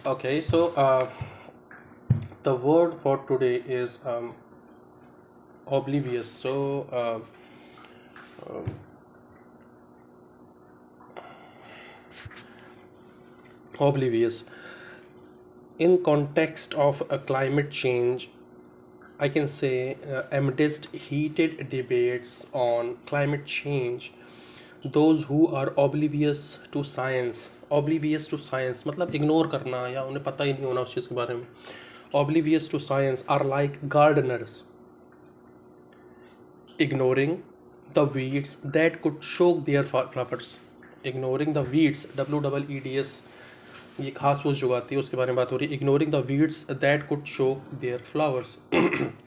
Okay, so the word for today is oblivious. Oblivious. In context of climate change, I can say amidst heated debates on climate change, those who are oblivious to science मतलब ignore करना या उन्हें पता ही नहीं होना उस चीज़ के बारे में, oblivious to science are like gardeners ignoring the weeds that could choke their flowers. Ignoring the weeds, WEEDS, ये घास फूस जो आती है उसके बारे में बात हो रही है. Ignoring the weeds that could choke their flowers.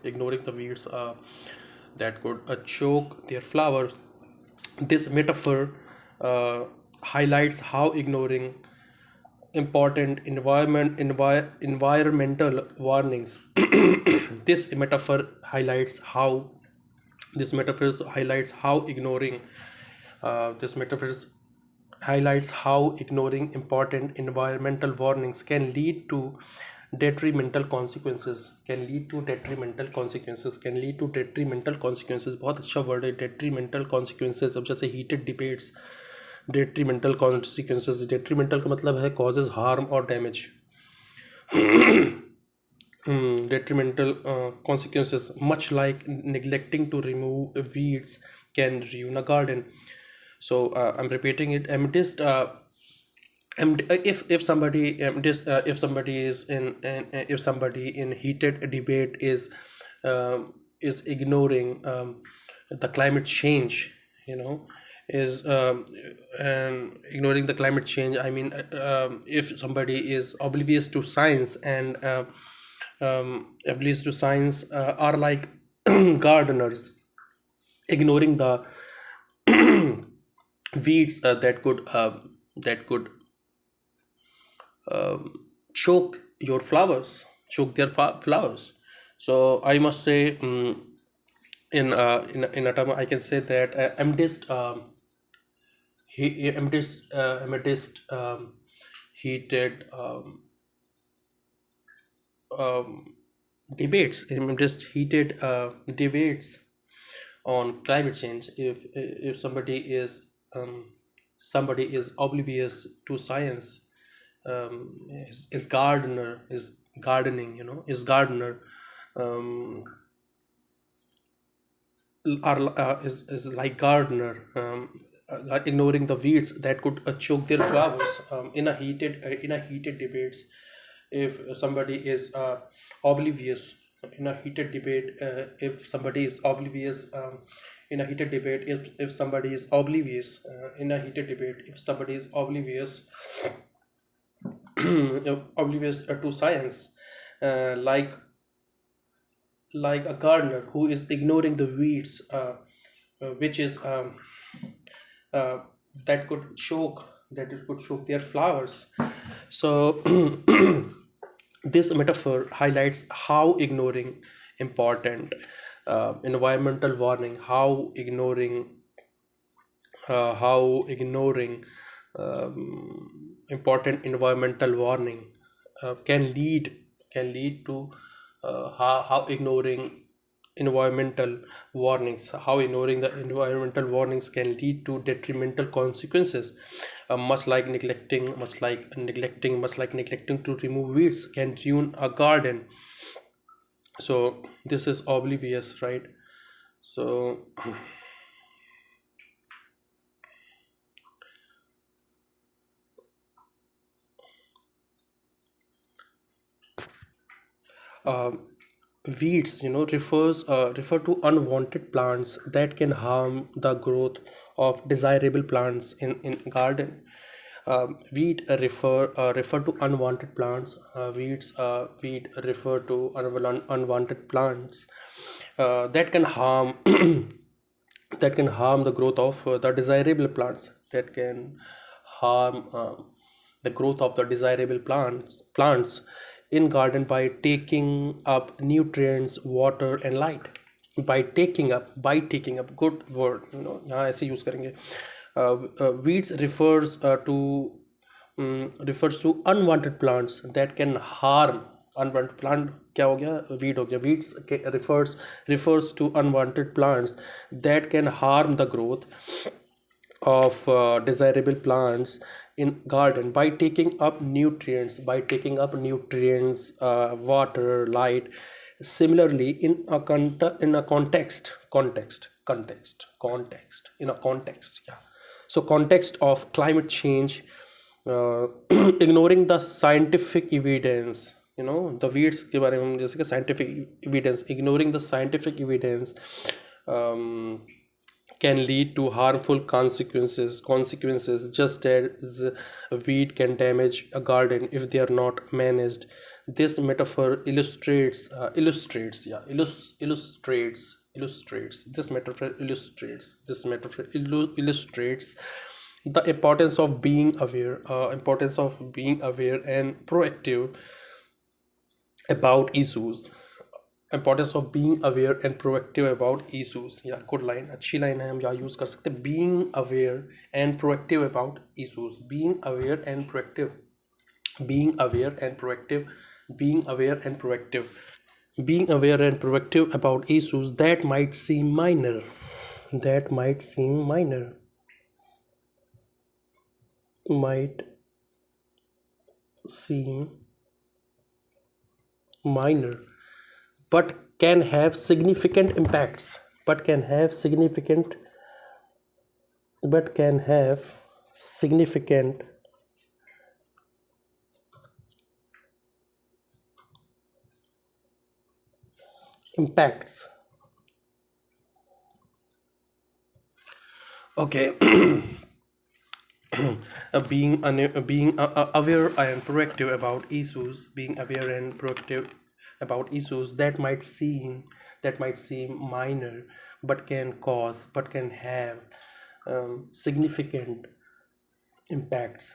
Ignoring the weeds that could choke their flowers. This metaphor highlights how ignoring important environmental warnings. This metaphor highlights how this metaphor highlights how ignoring this metaphor highlights how ignoring important environmental warnings can lead to detrimental consequences. बहुत अच्छा word है, detrimental consequences. अब जैसे heated debates, detrimental consequences. detrimental का मतलब है causes harm or damage. Detrimental consequences, much like neglecting to remove weeds can ruin a garden. So I'm repeating it. If somebody if somebody is if somebody in heated debate is ignoring the climate change, you know, is and ignoring the climate change, I mean, if somebody is oblivious to science and oblivious to science are like gardeners ignoring the weeds that could choke your flowers, choke their flowers. So I must say, in a term, I can say that amidst heated debates, amidst heated debates on climate change, if somebody is oblivious to science, is gardener is gardening, you know, is gardener are is like gardener ignoring the weeds that could choke their flowers in a heated debates. If somebody is oblivious in a heated debate, if somebody is oblivious in a heated debate, if somebody is oblivious in a heated debate, if somebody is oblivious oblivious to science, uh, like like a gardener who is ignoring the weeds, which is uh, that it could choke their flowers. So this metaphor highlights how ignoring important environmental warning, how ignoring important environmental warning can lead to how ignoring environmental warnings, how ignoring the environmental warnings can lead to detrimental consequences, much like neglecting to remove weeds can ruin a garden. So this is oblivious, right? So um, weeds, you know, refer to unwanted plants that can harm the growth of desirable plants in garden. Weed refer to unwanted plants. Weed refer to unwanted plants that can harm that can harm the growth of the desirable plants, that can harm the growth of the desirable plants in garden by taking up nutrients, water and light. By taking up good word, you know, यहाँ ऐसे use करेंगे. Weeds refers to refers to unwanted plants that can harm. Unwanted plant क्या हो गया, weed हो गया. Weeds refers to unwanted plants that can harm the growth of desirable plants in garden by taking up nutrients, water, light. Similarly, in a context, yeah. So context of climate change, ignoring the scientific evidence, the weeds के बारे में हम जैसे कि scientific evidence, ignoring the scientific evidence um, can lead to harmful consequences, just as a weed can damage a garden if they are not managed. This metaphor illustrates the importance of being aware and proactive about issues. Importance of being aware and proactive about issues. Yeah, good line, अच्छी line है, हम यहाँ use कर सकते हैं. Being aware and proactive about issues. Being aware and proactive. Being aware and proactive. Being aware and proactive. Being aware and proactive about issues that might seem minor. That might seem minor. Might seem minor, but can have significant impacts. But can have significant. But can have significant impacts. Okay. Being aware and proactive about issues. Being aware and proactive about issues that might seem minor, but can have significant impacts.